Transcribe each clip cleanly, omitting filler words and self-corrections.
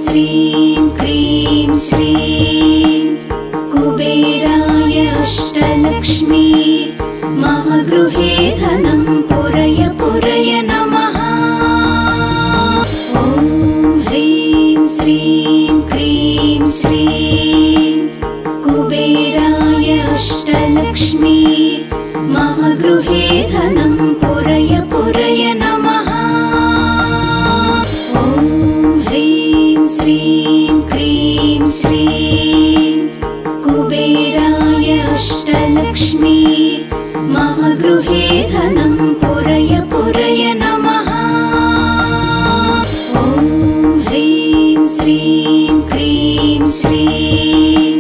श्रीं क्रीं श्रीं कुबेराय अष्टलक्ष्मी मम गृहे धनं पुरय पुरय नमः। ॐ ह्रीं श्रीं क्रीं श्रीं कुबेराय अष्टलक्ष्मी मम गृहे धनं पुरय पुरय नमः। ॐ ह्रीं श्रीं क्रीं श्रीं कुबेराय अष्टलक्ष्मी मम गृहे धनं पुरय पुरय नमः। ॐ ह्रीं श्रीं क्रीं श्रीं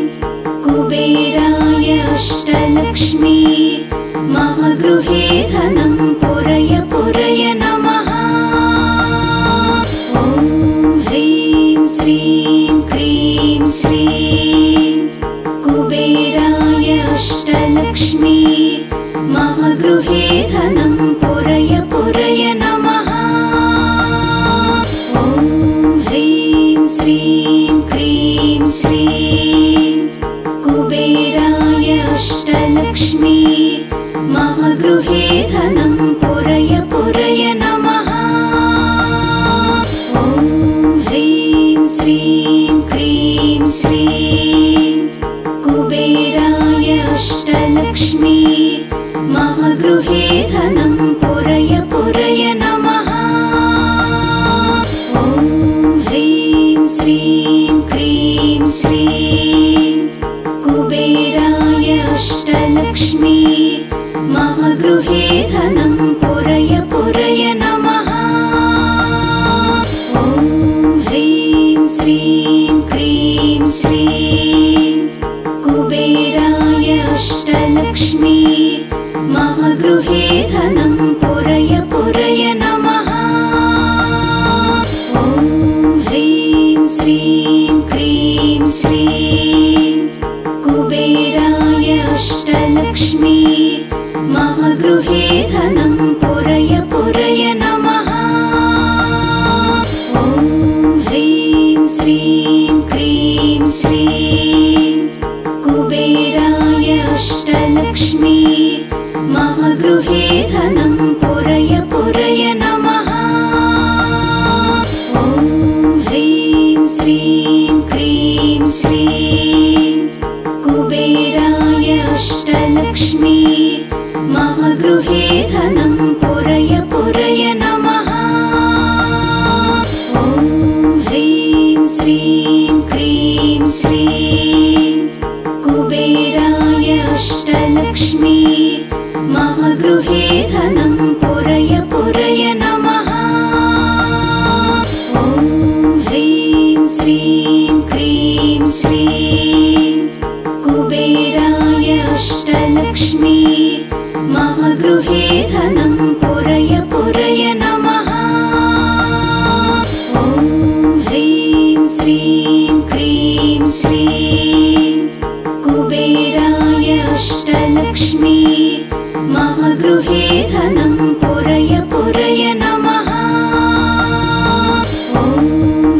कुबेराय अष्टलक्ष्मी मम गृहे धनं पुरय पुरय नमः। ॐ ह्रीं श्रीं क्रीं श्रीं कुबेराय अष्टलक्ष्मी मम गृहे धनं पुरय पुरय नमः। ॐ ह्रीं श्रीं क्रीं श्रीं कुबेराय अष्टलक्ष्मी मम गृहे धनं पुरय पुरय नमः। ॐ ह्रीं श्रीं क्रीं श्रीं कुबेराय अष्टलक्ष्मी मम गृहे धनं पुरय पुरय नमः। ॐ ह्रीं श्रीं क्रीं श्रीं कुबेराय अष्टलक्ष्मी मम गृहे धनं पुरय पुरय नमः। ॐ ह्रीं श्रीं क्रीं श्रीं कुबेराय अष्टलक्ष्मी मम गृहे धनं पुरय पुरय नमः। ॐ ह्रीं श्रीं क्रीं श्रीं कुबेराय अष्टलक्ष्मी मम गृहे धनं पुरय पुरय नमः। ॐ ह्रीं श्रीं क्रीं श्रीं कुबेराय अष्टलक्ष्मी मम गृहे धनं पुरय पुरय नमः। ॐ ह्रीं श्रीं क्रीं श्रीं कुबेराय अष्टलक्ष्मी मम गृहे धनं पुरय पुरय नमः। ॐ ह्रीं श्रीं क्रीं श्रीं कुबेराय अष्टलक्ष्मी मम गृहे धनं पुरय पुरय नमः। ॐ ह्रीं श्रीं क्रीं श्रीं कुबेराय अष्टलक्ष्मी मम गृहे धनं पुरय पुरय नमः। ॐ ह्रीं श्रीं क्रीं श्रीं कुबेराय अष्टलक्ष्मी मम गृहे धनं पुरय पुरय नमः। ॐ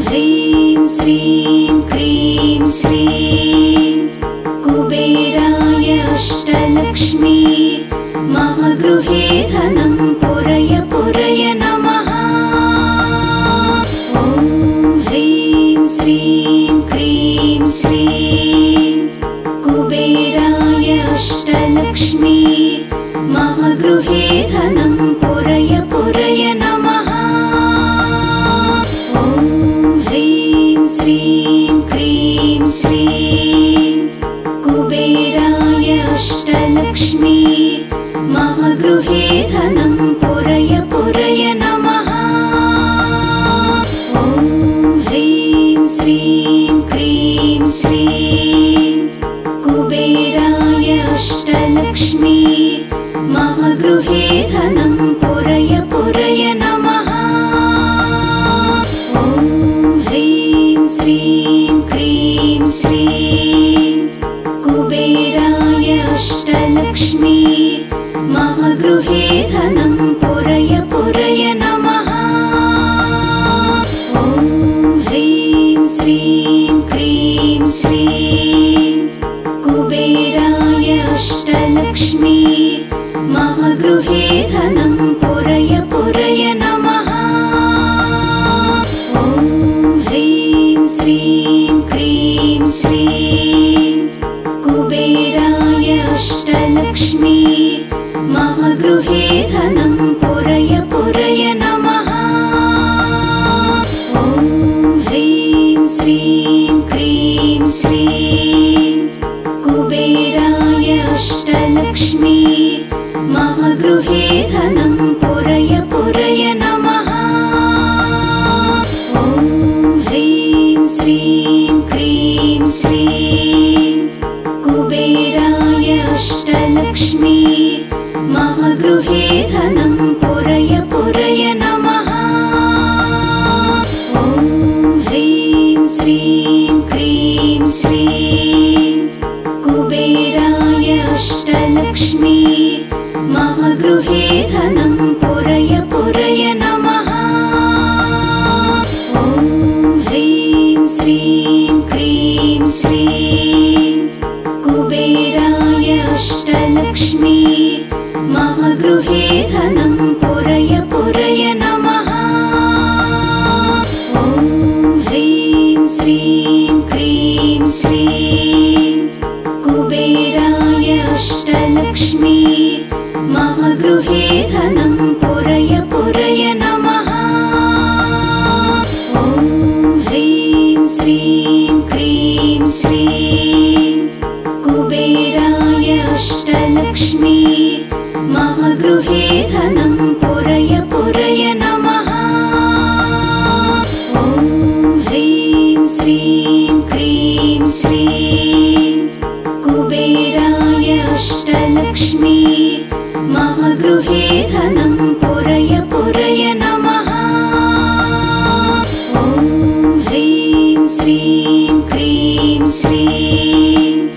ह्रीं श्रीं क्रीं श्रीं कुबेराय अष्टलक्ष्मी मम गृहे धनं पुरय पुरय नमः। ॐ ह्रीं श्रीं क्रीं श्रीं कुबेराय अष्टलक्ष्मी मम गृहे धनं पुरय पुरय नमः। ॐ ह्रीं श्रीं क्रीं श्रीं कुबेराय अष्टलक्ष्मी मम गृहे धनं पुरय पुरय नमः। ॐ ह्रीं श्रीं क्रीं श्रीं कुबेराय अष्टलक्ष्मी मम गृहे धनं पुरय पुरय नमः। ॐ ह्रीं श्रीं क्रीं श्रीं कुबेराय अष्टलक्ष्मी मम गृहे धनं पुरय पुरय नमः। ॐ ह्रीं श्रीं कुबेराय अष्टलक्ष्मी मम गृहे धनं पुरय पुरय नमः। ॐ ह्रीं श्रीं क्रीं श्रीं कुबेराय अष्टलक्ष्मी मम गृहे धनं पुरय पुरय नमः। ॐ ह्रीं श्रीं क्रीं श्रीं कुबेराय अष्टलक्ष्मी मम गृहे धनं पुरय पुरय नमः। ॐ ह्रीं श्रीं क्रीं श्रीं कुबेराय अष्टलक्ष्मी मम गृहे धनं पुरय पुरय नमः। ॐ ह्रीं श्रीं क्रीं श्रीं कुबेराय अष्टलक्ष्मी मम गृहे धनं पुरय पुरय नमः। ॐ ह्रीं श्रीं क्रीं श्रीं कुबेराय अष्टलक्ष्मी मम गृहे धनं पुरय पुरय नमः। ॐ ह्रीं श्रीं क्रीं श्रीं कुबेराय अष्टलक्ष्मी मम गृहे धनं पुरय पुरय नमः। ॐ ह्रीं श्रीं क्रीं श्रीं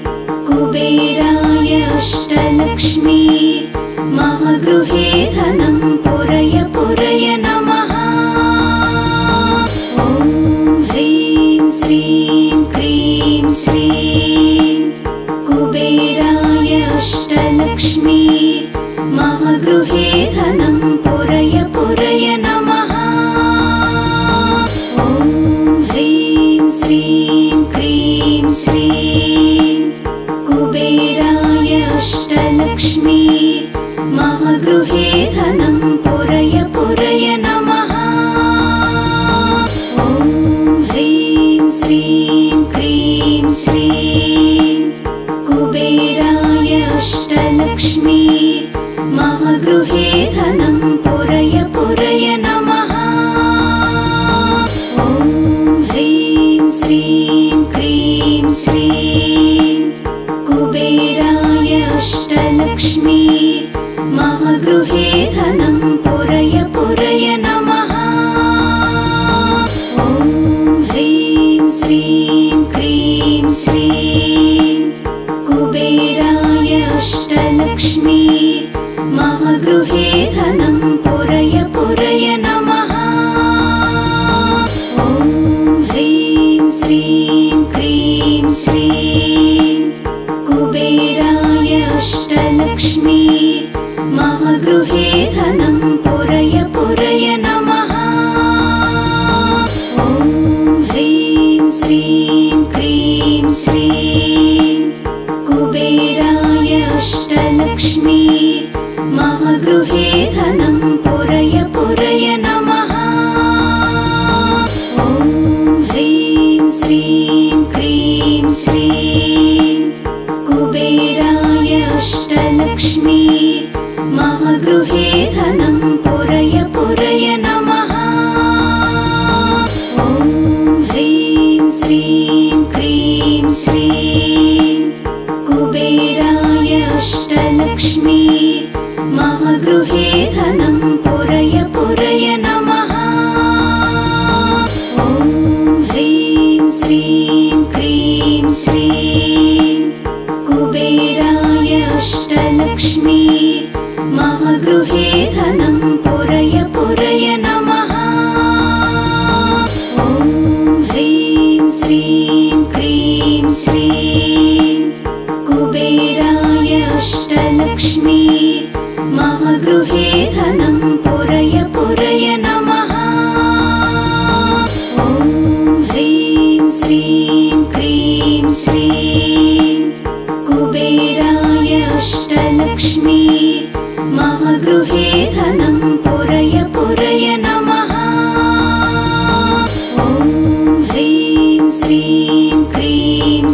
कुबेराय अष्टलक्ष्मी मम गृहे धनं पुरय पुरय नमः। ॐ ह्रीं श्रीं क्रीं श्रीं कुबेराय अष्टलक्ष्मी मम गृहे धनं पुरय पुरय नमः। ॐ ह्रीं श्रीं क्रीं श्रीं कुबेराय अष्टलक्ष्मी मम गृहे धनं पुरय पुरय नमः। ॐ ह्रीं श्रीं क्रीं श्रीं कुबेराय अष्टलक्ष्मी मम गृहे धनं पुरय पुरय नमः। ॐ ह्रीं श्रीं क्रीं श्रीं कुबेराय अष्टलक्ष्मी मम गृहे धनं पुरय पुरय नमः। ॐ ह्रीं श्रीं क्रीं श्रीं कुबेराय अष्टलक्ष्मी मम गृहे धनं पुरय पुरय नमः। ॐ ह्रीं श्रीं क्रीं श्रीं कुबेराय अष्टलक्ष्मी मम गृहे धनं पुरय पुरय नमः। ॐ ह्रीं श्रीं क्रीं श्रीं कुबेराय अष्टलक्ष्मी मम गृहे धनं पुरय पुरय नमः। ॐ ह्रीं श्रीं क्रीं श्रीं कुबेराय अष्टलक्ष्मी मम गृहे धनं पुरय पुरय नमः। ॐ ह्रीं श्रीं क्रीं श्रीं कुबेराय अष्टलक्ष्मी मम गृहे धनं पुरय पुरय नमः। ॐ ह्रीं श्रीं क्रीं श्रीं कुबेराय अष्टलक्ष्मी मम गृहे धनं पुरय पुरय नमः। ॐ ह्रीं श्रीं क्रीं श्रीं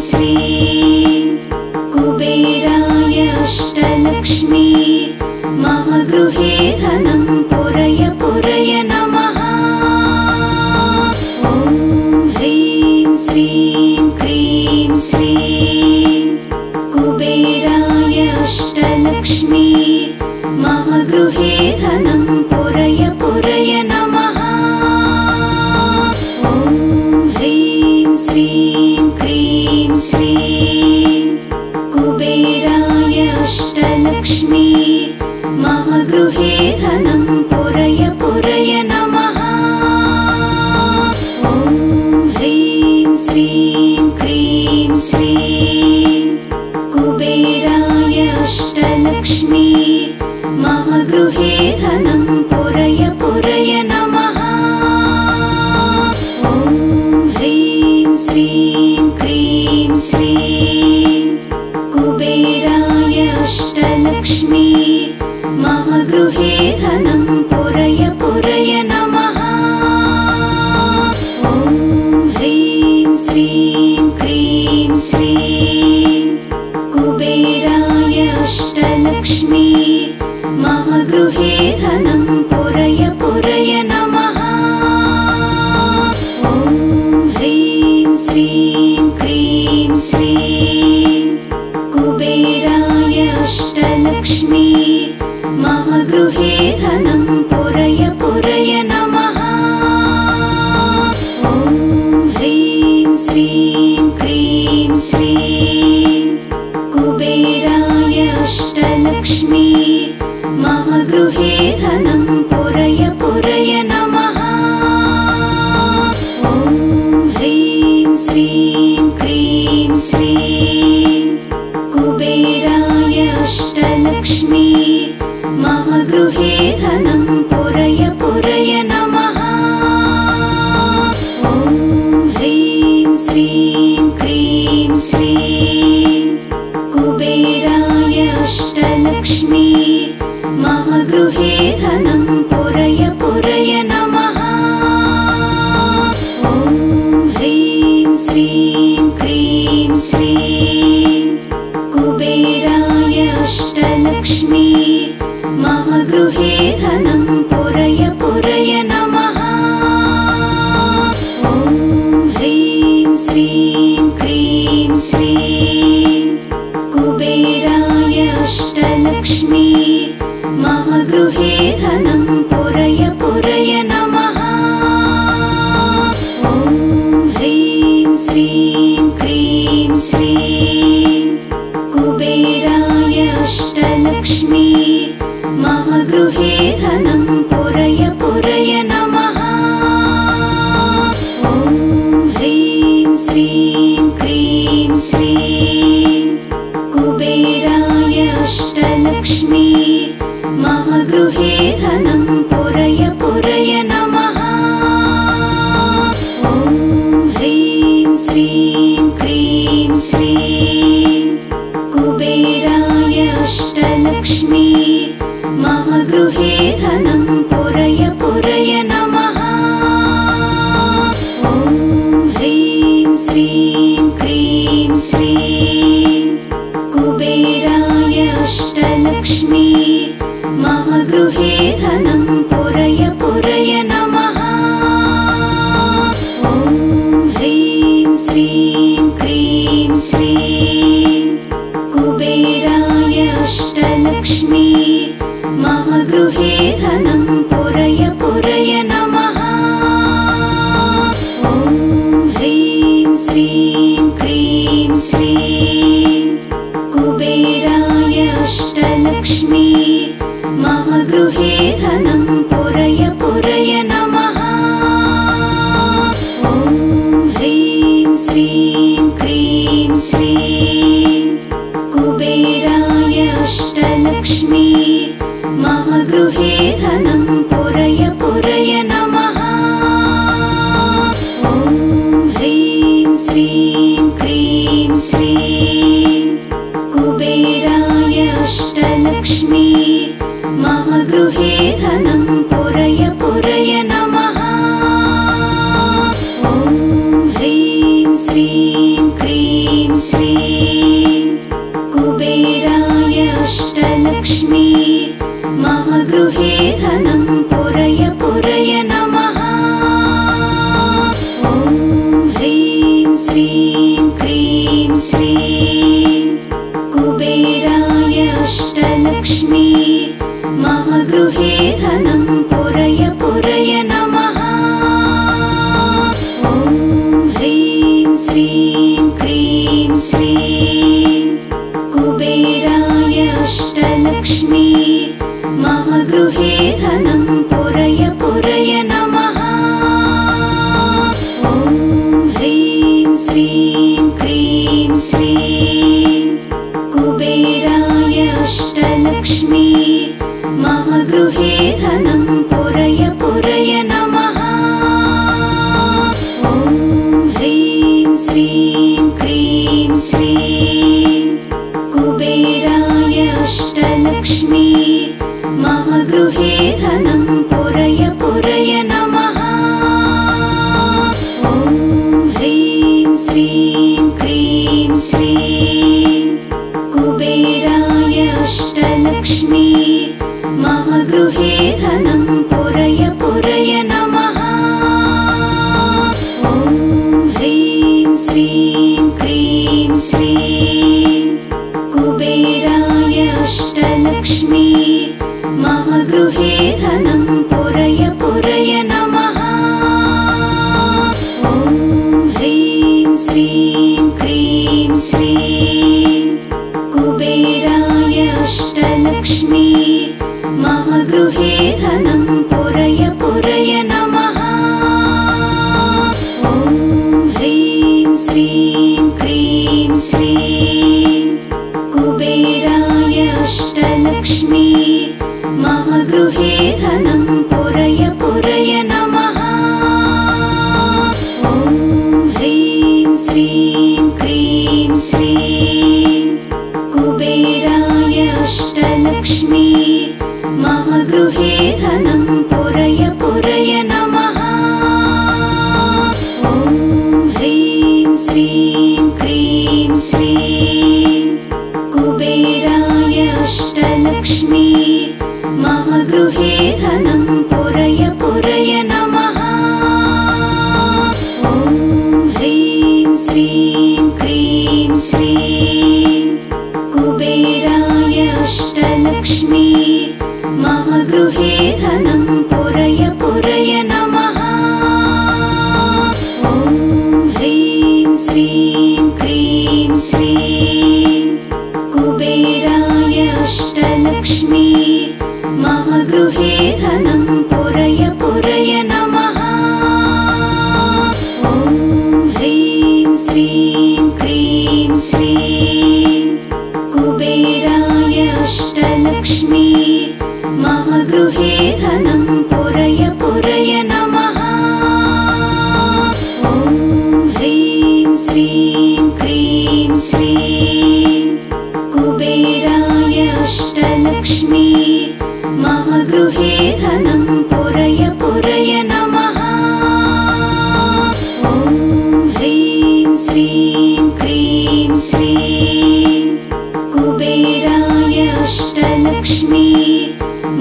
श्रीं कुबेराय अष्टलक्ष्मी मम गृहे धनं पुरय पुरय नमः। ॐ ह्रीं श्रीं क्रीं श्रीं कुबेराय अष्टलक्ष्मी मम गृहे धनं पुरय पुरय नमः। ॐ ह्रीं श्रीं क्रीं श्रीं कुबेराय अष्टलक्ष्मी मम गृहे धनं पुरय पुरय नमः। ॐ ह्रीं श्रीं क्रीं श्रीं कुबेराय अष्टलक्ष्मी मम गृहे धनं पुरय पुरय नमः। ॐ ह्रीं श्रीं क्रीं श्रीं कुबेराय अष्टलक्ष्मी मम गृहे धनं पुरय पुरय नमः। ॐ ह्रीं श्रीं क्रीं श्रीं कुबेराय अष्टलक्ष्मी मम गृहे धनं पुरय पुरय नमः। ॐ ह्रीं श्रीं क्रीं श्रीं कुबेराय अष्टलक्ष्मी मम गृहे धनं पुरय पुरय नमः। ॐ ह्रीं श्रीं क्रीं श्रीं कुबेराय अष्टलक्ष्मी मम गृहे धनं पुरय पुरय नमः। ॐ ह्रीं श्रीं क्रीं श्रीं कुबेराय अष्टलक्ष्मी मम गृहे धनं पुरय पुरय नमः। ॐ ह्रीं श्रीं क्रीं श्रीं कुबेराय अष्टलक्ष्मी मम गृहे धनं पुरय पुरय नमः। ॐ ह्रीं श्रीं क्रीं श्रीं कुबेराय अष्टलक्ष्मी मम गृहे धनं पुरय पुरय नमः। ॐ ह्रीं श्रीं क्रीं श्रीं कुबेराय अष्टलक्ष्मी मम गृहे धनं पुरय पुरय नमः। ॐ ह्रीं श्रीं क्रीं श्रीं कुबेराय अष्टलक्ष्मी मम गृहे धनं पुरय पुरय नमः। ॐ ह्रीं श्रीं क्रीं श्रीं कुबेराय अष्टलक्ष्मी मम गृहे धनं पुरय पुरय नमः। ॐ ह्रीं श्रीं क्रीं श्रीं कुबेराय अष्टलक्ष्मी मम गृहे धनं पुरय पुरय नमः। ॐ ह्रीं श्रीं क्रीं श्रीं कुबेराय अष्टलक्ष्मी मम गृहे धनं पुरय पुरय नमः। ॐ ह्रीं श्रीं क्रीं श्रीं कुबेराय अष्टलक्ष्मी मम गृहे धनं पुरय पुरय नमः। ॐ ह्रीं श्रीं क्रीं श्रीं कुबेराय अष्टलक्ष्मी मम गृहे धनं पुरय पुरय नमः। ॐ ह्रीं श्रीं क्रीं श्रीं कुबेराय अष्टलक्ष्मी मम गृहे धनं पुरय पुरय नमः। ॐ ह्रीं श्रीं क्रीं श्रीं कुबेराय अष्टलक्ष्मी मम गृहे धनं पुरय पुरय नमः। ॐ ह्रीं श्रीं क्रीं श्रीं कुबेराय अष्टलक्ष्मी मम गृहे धनं पुरय पुरय नमः। ॐ ह्रीं श्रीं क्रीं श्रीं कुबेराय अष्टलक्ष्मी मम गृहे धनं पुरय पुरय नमः। ॐ ह्रीं श्रीं क्रीं श्रीं कुबेराय अष्टलक्ष्मी मम गृहे धनं पुरय पुरय नमः। ॐ ह्रीं श्रीं क्रीं श्रीं कुबेराय अष्टलक्ष्मी मम गृहे धनं पुरय पुरय नमः। ॐ ह्रीं श्रीं क्रीं श्रीं कुबेराय अष्टलक्ष्मी मम गृहे धनं पुरय पुरय नमः। ॐ ह्रीं श्रीं क्रीं श्रीं कुबेराय अष्टलक्ष्मी मम गृहे धनं पुरय पुरय नमः। ॐ ह्रीं श्रीं क्रीं श्रीं कुबेराय अष्टलक्ष्मी मम गृहे धनं पुरय पुरय नमः। ॐ ह्रीं श्रीं क्रीं श्रीं कुबेराय अष्टलक्ष्मी मम गृहे धनं पुरय पुरय नमः। ॐ ह्रीं श्रीं क्रीं श्रीं कुबेराय अष्टलक्ष्मी मम गृहे धनं पुरय पुरय नमः। ॐ ह्रीं श्रीं क्रीं श्रीं कुबेराय अष्टलक्ष्मी मम गृहे धनं पुरय पुरय नमः। ॐ ह्रीं श्रीं क्रीं श्रीं कुबेराय अष्टलक्ष्मी मम गृहे धनं पुरय पुरय नमः। ॐ ह्रीं श्रीं क्रीं श्रीं कुबेराय अष्टलक्ष्मी मम गृहे धनं पुरय पुरय नमः। ॐ ह्रीं श्रीं क्रीं श्रीं कुबेराय अष्टलक्ष्मी मम गृहे धनं पुरय पुरय नमः। ॐ ह्रीं श्रीं क्रीं श्रीं कुबेराय अष्टलक्ष्मी मम गृहे धनं पुरय पुरय नमः। ॐ ह्रीं श्रीं क्रीं श्रीं कुबेराय अष्टलक्ष्मी मम गृहे धनं पुरय पुरय नमः। ॐ ह्रीं श्रीं क्रीं श्रीं कुबेराय अष्टलक्ष्मी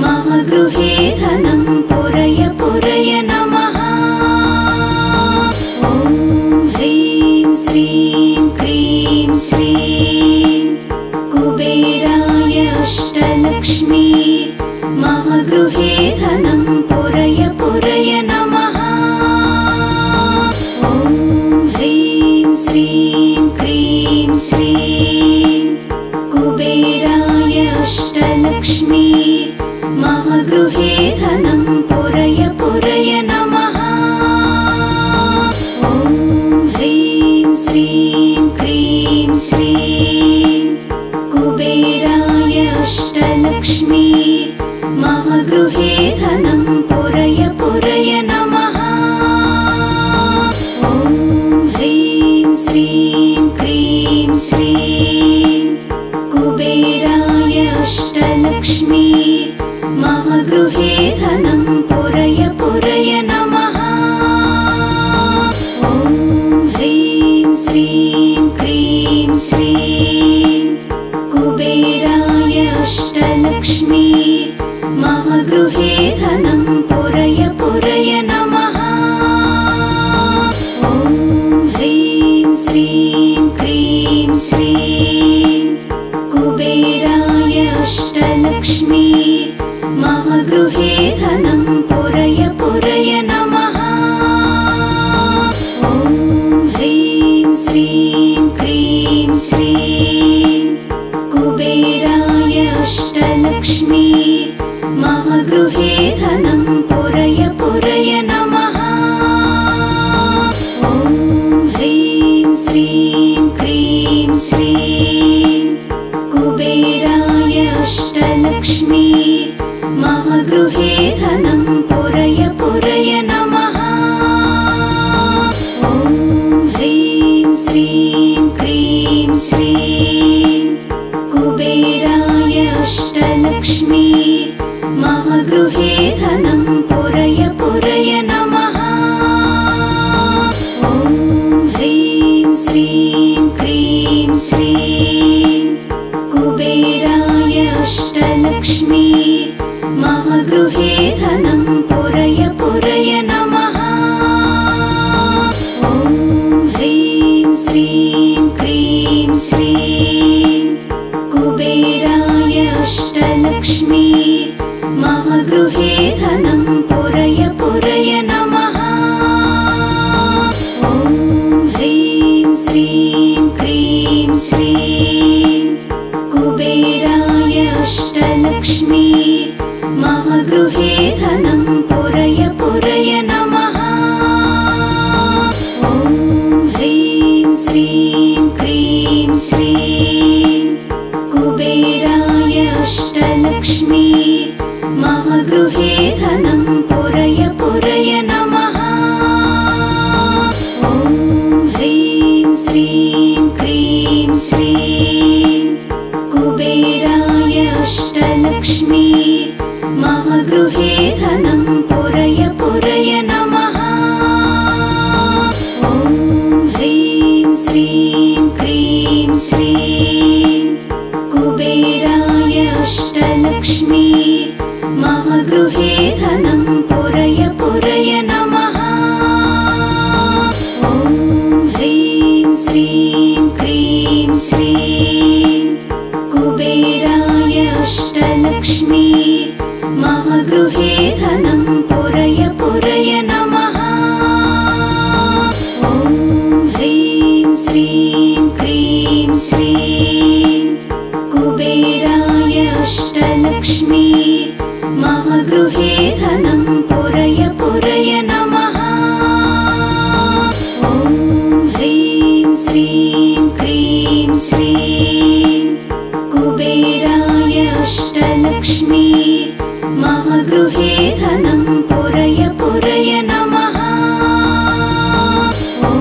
मम गृहे धनं पुरय पुरय नमः। ॐ ह्रीं श्रीं क्रीं श्रीं कुबेराय अष्टलक्ष्मी मम गृहे धनं पुरय पुरय नमः। ॐ ह्रीं श्रीं क्रीं श्रीं कुबेराय अष्टलक्ष्मी मम गृहे धनं पुरय पुरय नमः। ॐ ह्रीं श्रीं क्रीं श्रीं श्रीं कुबेराय अष्टलक्ष्मी मम गृहे धनं पुरय पुरय नमः। ॐ ह्रीं श्रीं क्रीं श्रीं कुबेराय अष्टलक्ष्मी मम गृहे धनं पुरय पुरय नमः। ॐ ह्रीं श्रीं क्रीं श्रीं कुबेराय अष्टलक्ष्मी मम गृहे धनं पुरय पुरय नमः। ॐ ह्रीं श्रीं क्रीं श्रीं कुबेराय अष्टलक्ष्मी मम गृहे धनं पुरय पुरय नमः। ॐ ह्रीं श्रीं क्रीं श्रीं कुबेराय अष्टलक्ष्मी मम गृहे धनं पुरय पुरय नमः। ॐ ह्रीं श्रीं क्रीं श्रीं कुबेराय अष्टलक्ष्मी मम गृहे धनं पुरय पुरय नमः। ॐ ह्रीं श्रीं क्रीं श्रीं कुबेराय अष्टलक्ष्मी मम गृहे धनं पुरय पुरय नमः। ॐ ह्रीं श्रीं क्रीं श्रीं कुबेराय अष्टलक्ष्मी मम गृहे धनं पुरय पुरय नमः। ॐ ह्रीं श्रीं क्रीं श्रीं कुबेराय अष्टलक्ष्मी मम गृहे धनं पुरय पुरय नमः। ॐ ह्रीं श्रीं क्रीं श्रीं कुबेराय अष्टलक्ष्मी मम गृहे धनं पुरय पुरय नमः। ॐ ह्रीं श्रीं क्रीं श्रीं कुबेराय अष्टलक्ष्मी मम गृहे धनं पुरय पुरय नमः। ॐ ह्रीं श्रीं क्रीं श्रीं कुबेराय अष्टलक्ष्मी मम गृहे धनं पुरय पुरय नमः। ॐ ह्रीं श्रीं क्रीं श्रीं कुबेराय अष्टलक्ष्मी मम गृहे धनं पुरय पुरय नमः। ॐ ह्रीं श्रीं क्रीं श्रीं कुबेराय अष्टलक्ष्मी मम गृहे धनं पुरय पुरय नमः। ॐ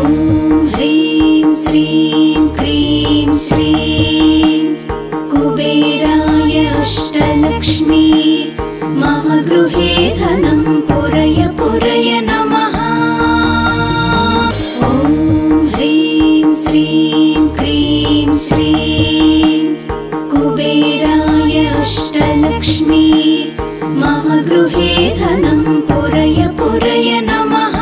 ह्रीं श्रीं क्रीं श्रीं कुबेराय अष्टलक्ष्मी मम गृहे धनं पुरय पुरय नमः। ॐ ह्रीं श्रीं क्रीं श्रीं कुबेराय अष्टलक्ष्मी मम गृहे धनं पुरय पुरय नमः।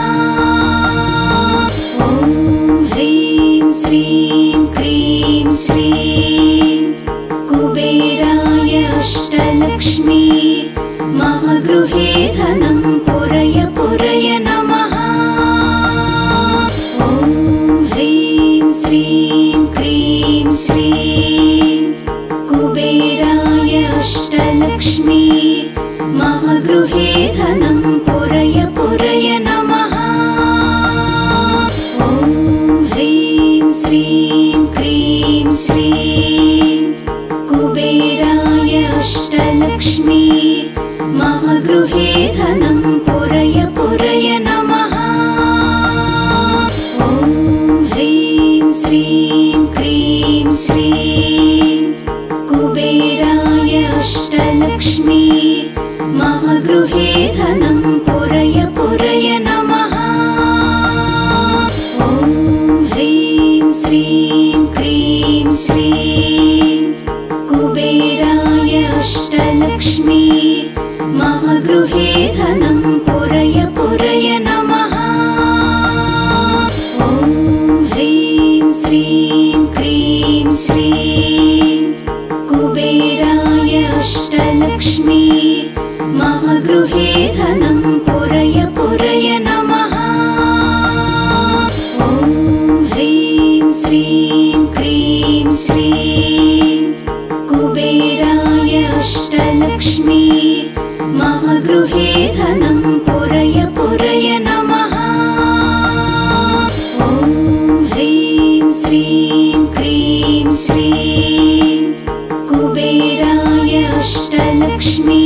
ॐ ह्रीं श्रीं क्रीं श्रीं कुबेराय अष्टलक्ष्मी मम गृहे धनं पुरय पुरय नमः। ॐ ह्रीं श्रीं क्रीं श्रीं कुबेराय अष्टलक्ष्मी मम गृहे धनं पुरय पुरय नमः। ॐ ह्रीं श्रीं क्रीं श्रीं श्रीं कुबेराय अष्टलक्ष्मी मम गृहे धनं पुरय पुरय नमः। ॐ ह्रीं श्रीं क्रीं श्रीं कुबेराय अष्टलक्ष्मी मम गृहे धनं पुरय पुरय नमः। ॐ ह्रीं श्रीं क्रीं श्रीं कुबेराय अष्टलक्ष्मी मम गृहे धनं पुरय पुरय नमः। ॐ ह्रीं श्रीं क्रीं श्रीं कुबेराय अष्टलक्ष्मी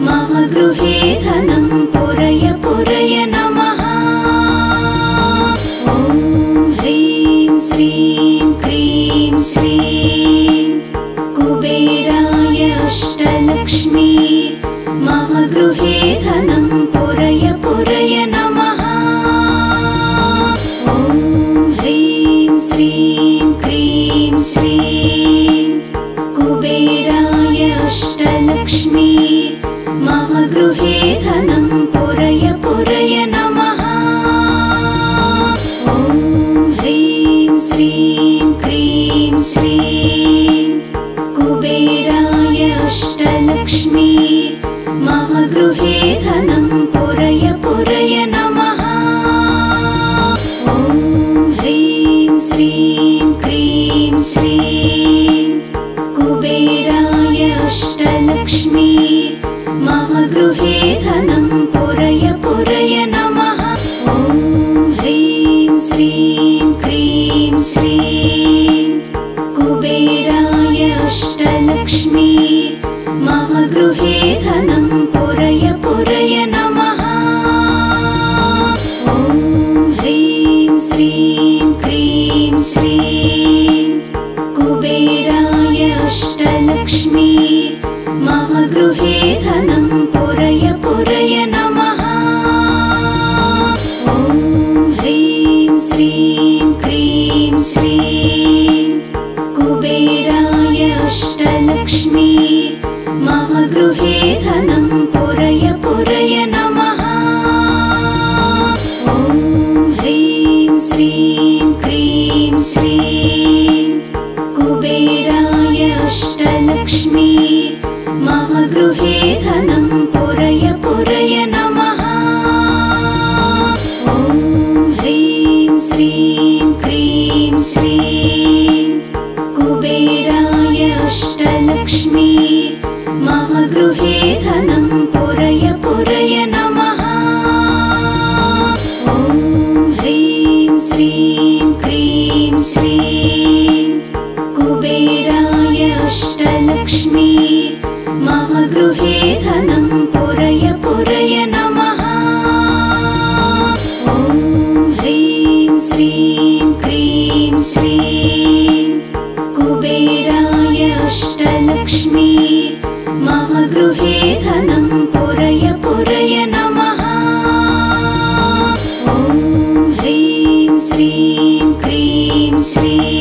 मम गृहे धनं पुरय पुरय नमः। ॐ ह्रीं श्रीं क्रीं श्रीं कुबेराय अष्टलक्ष्मी मम गृहे धनं पुरय पुरय नमः। ॐ ह्रीं श्रीं क्रीं श्रीं कुबेराय अष्टलक्ष्मी मम गृहे धनं पुरय पुरय नमः। ॐ ह्रीं श्रीं क्रीं श्रीं कुबेराय अष्टलक्ष्मी मम गृहे धनं पुरय पुरय नमः। ॐ ह्रीं श्रीं क्रीं श्रीं कुबेराय अष्टलक्ष्मी मम गृहे धनं पुरय पुरय नमः। ॐ ह्रीं श्रीं क्रीं श्रीं कुबेराय अष्टलक्ष्मी मम गृहे धनं पुरय पुरय नमः। ॐ ह्रीं श्रीं क्रीं श्रीं कुबेराय अष्टलक्ष्मी मम गृहे धनं पुरय पुरय नमः। ॐ ह्रीं श्रीं क्रीं श्रीं कुबेराय अष्टलक्ष्मी मम गृहे धनं पुरय पुरय नमः। ॐ ह्रीं श्रीं क्रीं श्रीं कुबेराय अष्टलक्ष्मी मम गृहे धनं पुरय पुरय नमः। ॐ ह्रीं श्रीं क्रीं श्रीं कुबेराय अष्टलक्ष्मी मम गृहे धनं पुरय पुरय नमः। ॐ ह्रीं श्रीं क्रीं श्रीं कुबेराय अष्टलक्ष्मी मम गृहे धनं पुरय पुरय नमः। ॐ ह्रीं श्रीं क्रीं श्रीं कुबेराय अष्टलक्ष्मी मम गृहे धनं पुरय पुरय नमः। ॐ ह्रीं श्रीं क्रीं श्रीं